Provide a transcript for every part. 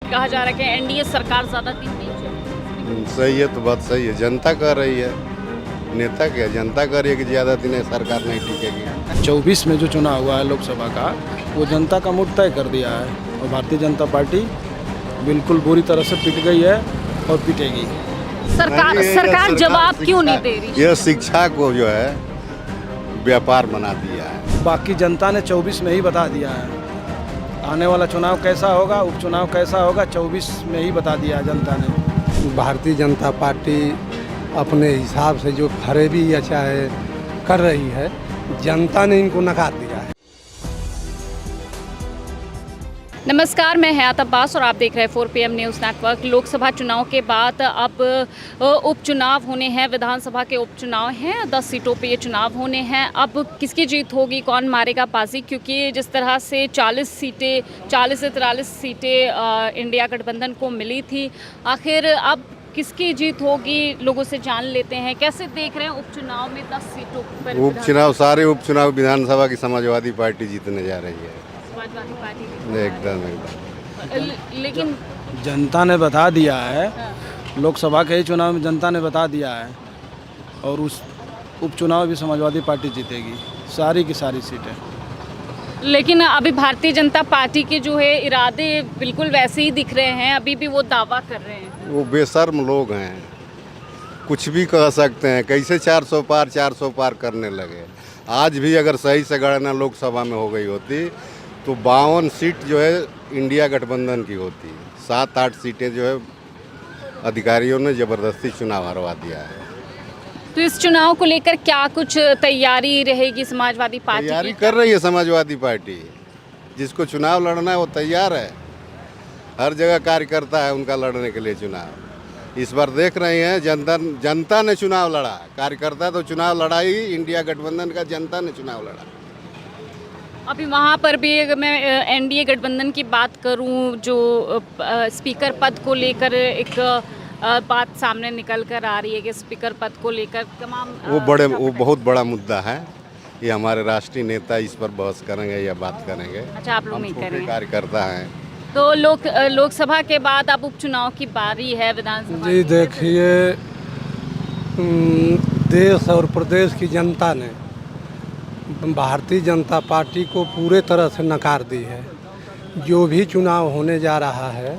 कहा जा रहा है कि एनडीए सरकार ज़्यादा दिन नहीं चलेगी। सही है, तो बात सही है। जनता कह रही है, नेता क्या, जनता कह रही है कि ज़्यादा दिन सरकार नहीं टिकेगी। 24 में जो चुनाव हुआ है लोकसभा का, वो जनता का मूड तय कर दिया है और भारतीय जनता पार्टी बिल्कुल बुरी तरह से पिट गई है और पिटेगी। सरकार जवाब क्यों नहीं दे रही? यह शिक्षा को जो है व्यापार बना दिया है। बाकी जनता ने 24 में ही बता दिया है। आने वाला चुनाव कैसा होगा, उपचुनाव कैसा होगा, 24 में ही बता दिया जनता ने। भारतीय जनता पार्टी अपने हिसाब से जो फरेबी या चाहे कर रही है, जनता ने इनको नकार दिया है। नमस्कार, मैं हयात अब्बास और आप देख रहे हैं 4 PM न्यूज़ नेटवर्क। लोकसभा चुनाव के बाद अब उपचुनाव होने हैं, विधानसभा के उपचुनाव हैं, 10 सीटों पे ये चुनाव होने हैं। अब किसकी जीत होगी, कौन मारेगा बाजी, क्योंकि जिस तरह से 40 से 43 सीटें इंडिया गठबंधन को मिली थी, आखिर अब किसकी जीत होगी लोगों से जान लेते हैं। कैसे देख रहे हैं उपचुनाव में 10 सीटों पर? उपचुनाव, सारे उपचुनाव विधानसभा की समाजवादी पार्टी जीतने जा रही है। समाजवादी पार्टी एकदम। लेकिन जनता ने बता दिया है, लोकसभा के ही चुनाव में जनता ने बता दिया है और उस उपचुनाव भी समाजवादी पार्टी जीतेगी, सारी की सारी सीटें। लेकिन अभी भारतीय जनता पार्टी के जो है इरादे बिल्कुल वैसे ही दिख रहे हैं, अभी भी वो दावा कर रहे हैं। वो बेशर्म लोग हैं, कुछ भी कह सकते हैं। कैसे 400 पार करने लगे। आज भी अगर सही से गणना लोकसभा में हो गई होती तो 52 सीट जो है इंडिया गठबंधन की होती। 7-8 सीटें जो है अधिकारियों ने ज़बरदस्ती चुनाव हरवा दिया है। तो इस चुनाव को लेकर क्या कुछ तैयारी रहेगी समाजवादी पार्टी तैयारी की? कर रही है समाजवादी पार्टी। जिसको चुनाव लड़ना है वो तैयार है। हर जगह कार्यकर्ता है उनका लड़ने के लिए चुनाव। इस बार देख रहे हैं जनता ने चुनाव लड़ा, कार्यकर्ता तो चुनाव लड़ा ही, इंडिया गठबंधन का जनता ने चुनाव लड़ा। अभी वहाँ पर भी अगर मैं एनडीए गठबंधन की बात करूँ, जो स्पीकर पद को लेकर एक बात सामने निकल कर आ रही है कि स्पीकर पद को लेकर तमाम वो बहुत बड़ा मुद्दा है। ये हमारे राष्ट्रीय नेता इस पर बहस करेंगे या बात करेंगे। अच्छा, आप लोग नहीं करेंगे? कार्यकर्ता हैं। तो लोकसभा के बाद अब उपचुनाव की बारी है, विधानसभा जी देखिए, देश और प्रदेश की जनता ने भारतीय जनता पार्टी को पूरे तरह से नकार दी है। जो भी चुनाव होने जा रहा है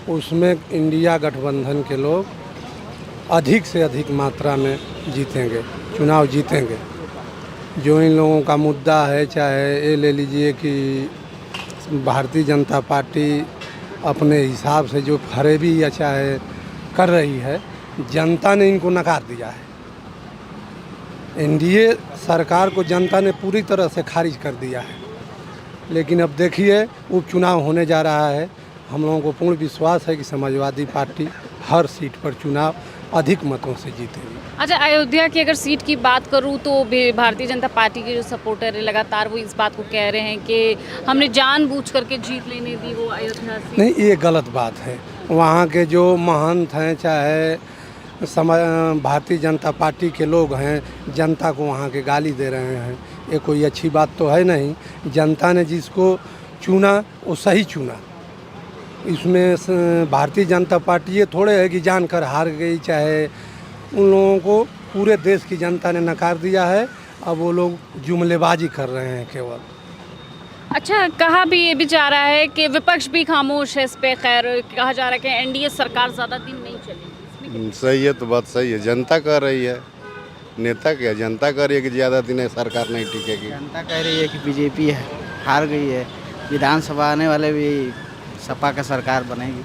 उसमें इंडिया गठबंधन के लोग अधिक से अधिक मात्रा में जीतेंगे, चुनाव जीतेंगे। जो इन लोगों का मुद्दा है, चाहे ये ले लीजिए कि भारतीय जनता पार्टी अपने हिसाब से जो फरेबी या चाहे कर रही है, जनता ने इनको नकार दिया है। एनडीए सरकार को जनता ने पूरी तरह से खारिज कर दिया है। लेकिन अब देखिए, उपचुनाव होने जा रहा है। हम लोगों को पूर्ण विश्वास है कि समाजवादी पार्टी हर सीट पर चुनाव अधिक मतों से जीतेगी। अच्छा, अयोध्या की अगर सीट की बात करूं तो भारतीय जनता पार्टी के जो सपोर्टर है लगातार वो इस बात को कह रहे हैं कि हमने जानबूझ करके जीत लेने दी वो अयोध्या सीट। नहीं, ये गलत बात है। वहाँ के जो महंत हैं, चाहे भारतीय जनता पार्टी के लोग हैं, जनता को वहाँ के गाली दे रहे हैं। ये कोई अच्छी बात तो है नहीं। जनता ने जिसको चुना वो सही चुना। इसमें भारतीय जनता पार्टी ये थोड़े है कि जानकर हार गई, चाहे उन लोगों को पूरे देश की जनता ने नकार दिया है। अब वो लोग जुमलेबाजी कर रहे हैं केवल। अच्छा, कहा भी ये भी जा रहा है कि विपक्ष भी खामोश है इस पे। खैर, कहा जा रहा है कि एनडीए सरकार ज़्यादा दिन नहीं चलेगी। सही है, तो बात सही है। जनता कह रही है, नेता क्या, जनता कह रही है कि ज़्यादा दिन सरकार नहीं टिकेगी। जनता कह रही है कि बीजेपी है, हार गई है। विधानसभा आने वाले भी सपा का सरकार बनेगी,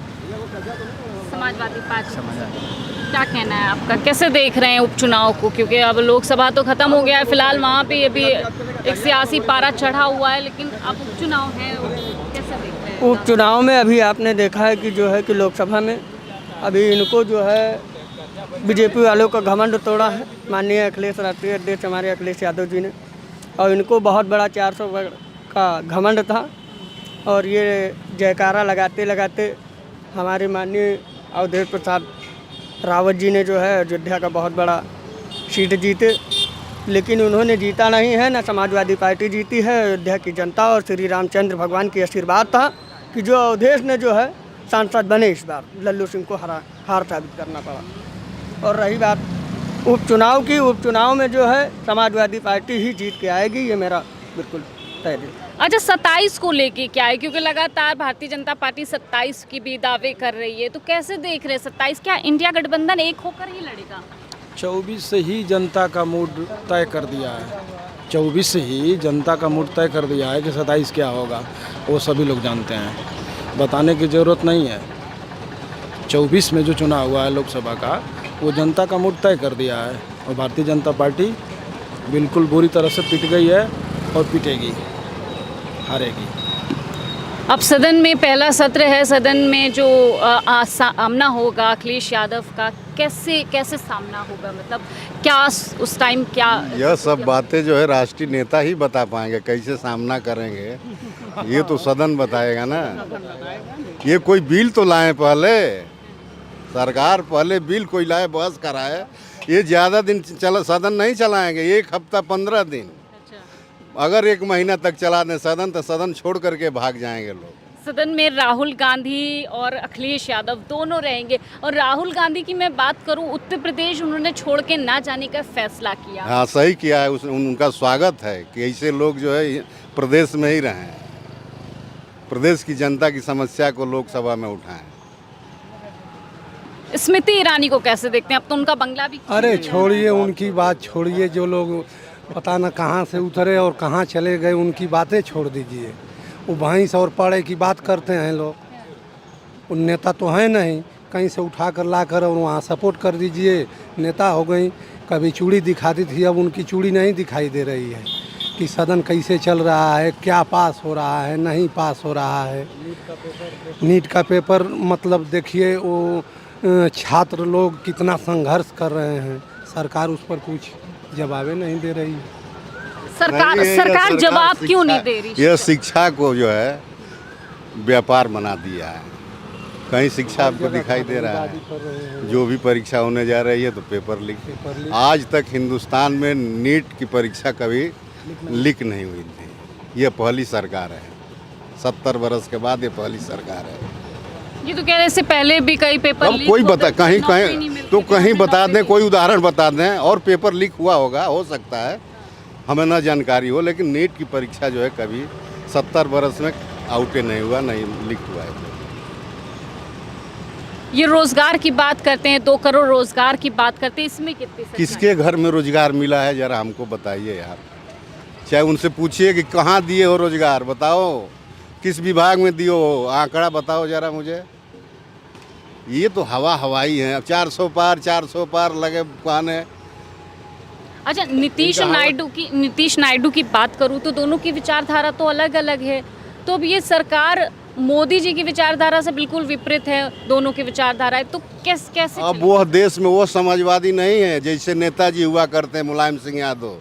समाजवादी पार्टी। क्या कहना है आपका, कैसे देख रहे हैं उपचुनाव को? क्योंकि अब लोकसभा तो ख़त्म हो गया है, फिलहाल वहाँ पे अभी एक सियासी पारा चढ़ा हुआ है, लेकिन अब उपचुनाव है, कैसे देख रहे हैं? उपचुनाव में अभी आपने देखा है कि जो है कि लोकसभा में अभी इनको जो है बीजेपी वालों का घमंड तोड़ा है माननीय अखिलेश राष्ट्रीय अध्यक्ष हमारे अखिलेश यादव जी ने। और इनको बहुत बड़ा 400 का घमंड था और ये जयकारा लगाते लगाते हमारे माननीय अवधेश प्रसाद रावत जी ने जो है अयोध्या का बहुत बड़ा सीट जीते। लेकिन उन्होंने जीता नहीं है, न समाजवादी पार्टी जीती है। अयोध्या की जनता और श्री रामचंद्र भगवान की आशीर्वाद था कि जो अवधेश ने जो है सांसद बने इस बार। लल्लू सिंह को हार साबित करना पड़ा। और रही बात उपचुनाव की, उपचुनाव में जो है समाजवादी पार्टी ही जीत के आएगी, ये मेरा बिल्कुल तय है। अच्छा, 27 को लेके क्या है, क्योंकि लगातार भारतीय जनता पार्टी 27 की भी दावे कर रही है, तो कैसे देख रहे हैं 27? क्या इंडिया गठबंधन एक होकर ही लड़ेगा? 24 से ही जनता का मूड तय कर दिया है। 24 से ही जनता का मूड तय कर दिया है कि 27 क्या होगा, वो सभी लोग जानते हैं, बताने की ज़रूरत नहीं है। 24 में जो चुनाव हुआ है लोकसभा का, वो जनता का मूड तय कर दिया है और भारतीय जनता पार्टी बिल्कुल बुरी तरह से पिट गई है और पिटेगी, हारेगी। अब सदन में पहला सत्र है, सदन में जो सामना होगा अखिलेश यादव का, कैसे सामना होगा? मतलब क्या उस टाइम क्या यह सब बातें जो है राष्ट्रीय नेता ही बता पाएंगे, कैसे सामना करेंगे ये तो सदन बताएगा ना। ये कोई बिल तो लाए पहले, सरकार पहले बिल कोई लाए, बहस कराए। ये ज़्यादा दिन सदन नहीं चलाएंगे, 1 हफ्ता 15 दिन। अगर 1 महीना तक चला दें सदन तो सदन छोड़ करके भाग जाएंगे लोग। सदन में राहुल गांधी और अखिलेश यादव दोनों रहेंगे। और राहुल गांधी की मैं बात करूं, उत्तर प्रदेश उन्होंने छोड़ के ना जाने का फैसला किया। हाँ, सही किया है, उनका स्वागत है कि ऐसे लोग जो है प्रदेश में ही रहें, प्रदेश की जनता की समस्या को लोकसभा में उठाएं। स्मृति ईरानी को कैसे देखते हैं? अब तो उनका बंगला भी अरे छोड़िए उनकी बात, छोड़िए। जो लोग पता न कहाँ से उतरे और कहाँ चले गए, उनकी बातें छोड़ दीजिए। वो भैंस और पाड़े की बात करते हैं लोग। उन नेता तो हैं नहीं, कहीं से उठा कर ला कर और वहाँ सपोर्ट कर दीजिए, नेता हो गई। कभी चूड़ी दिखाती थी, अब उनकी चूड़ी नहीं दिखाई दे रही है कि सदन कैसे चल रहा है, क्या पास हो रहा है, नहीं पास हो रहा है। नीट का पेपर मतलब देखिए, वो छात्र लोग कितना संघर्ष कर रहे हैं, सरकार उस पर कुछ जवाबें नहीं दे रही। सरकार जवाब क्यों नहीं दे रही? यह शिक्षा को जो है व्यापार बना दिया है। कहीं शिक्षा आपको दिखाई दे रहा है? जो भी परीक्षा होने जा रही है तो पेपर लीक। आज तक हिंदुस्तान में नीट की परीक्षा कभी लीक नहीं हुई थी। ये पहली सरकार है, 70 बरस के बाद ये पहली सरकार है। ये तो कह रहे से पहले भी कई पेपर लीक कोई होते बता, थे, कहीं नौकरी कहीं नहीं मिलती तो थी, कहीं हमें बता नौकरी दें, नहीं कोई उदाहरण बता दें और पेपर लीक हुआ होगा, हो सकता है, हमें ना जानकारी हो। लेकिन नीट की परीक्षा जो है कभी 70 बरस में आउटे नहीं हुआ, नहीं लीक हुआ है। ये रोजगार की बात करते हैं, 2 करोड़ रोजगार की बात करते हैं, इसमें कितनी सच्चाई? किसके घर में रोजगार मिला है जरा हमको बताइए यार। चाहे उनसे पूछिए कि कहाँ दिए हो रोजगार, बताओ किस विभाग में दिए हो, आंकड़ा बताओ जरा मुझे। ये तो हवाई है। अब 400 पार लगे कहने। अच्छा, नीतीश नायडू की बात करूं तो दोनों की विचारधारा तो अलग अलग है। तो अब ये सरकार मोदी जी की विचारधारा से बिल्कुल विपरीत है, दोनों की विचारधारा, तो कैसे अब वह देश में वो समाजवादी नहीं है जैसे नेताजी हुआ करते हैं, मुलायम सिंह यादव,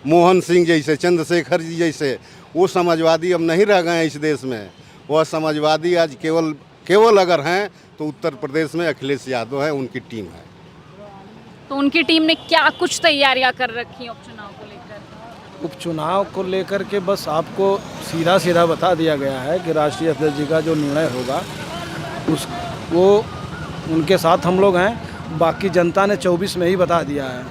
मोहन सिंह जैसे, चंद्रशेखर जी जैसे। वो समाजवादी अब नहीं रह गए हैं इस देश में। वह समाजवादी आज केवल अगर हैं तो उत्तर प्रदेश में अखिलेश यादव है, उनकी टीम है। तो उनकी टीम ने क्या कुछ तैयारियां कर रखी हैं उपचुनाव को लेकर? उपचुनाव को लेकर के बस आपको सीधा बता दिया गया है कि राष्ट्रीय अध्यक्ष जी का जो निर्णय होगा वो उनके साथ हम लोग हैं। बाकी जनता ने 24 में ही बता दिया है।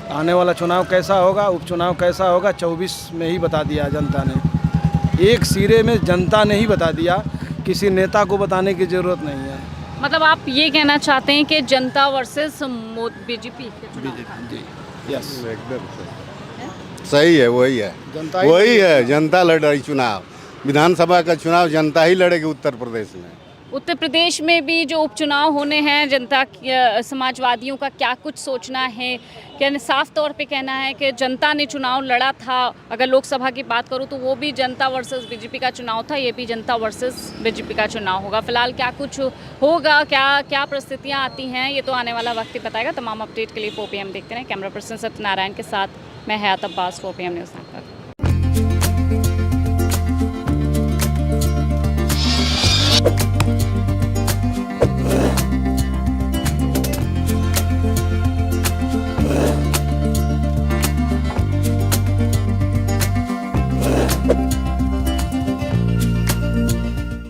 आने वाला चुनाव कैसा होगा, उपचुनाव कैसा होगा, 24 में ही बता दिया जनता ने। एक सिरे में जनता ने ही बता दिया, किसी नेता को बताने की ज़रूरत नहीं है। मतलब आप ये कहना चाहते हैं कि जनता वर्सेस बीजेपी के चुनाव? जी, यस, एकदम सही है, वही है, जनता वही है। जनता लड़ रही चुनाव, विधानसभा का चुनाव जनता ही लड़ेगी उत्तर प्रदेश में। उत्तर प्रदेश में भी जो उपचुनाव होने हैं, जनता समाजवादियों का क्या कुछ सोचना है? क्या साफ तौर पे कहना है कि जनता ने चुनाव लड़ा था? अगर लोकसभा की बात करूं तो वो भी जनता वर्सेस बीजेपी का चुनाव था, ये भी जनता वर्सेस बीजेपी का चुनाव होगा। फिलहाल क्या कुछ होगा, क्या परिस्थितियां आती हैं, ये तो आने वाला वक्त ही बताएगा। तमाम अपडेट के लिए 4 PM देखते रहें। कैमरा पर्सन सत्यनारायण के साथ मैं हयात अब्बास, 4 PM न्यूज़।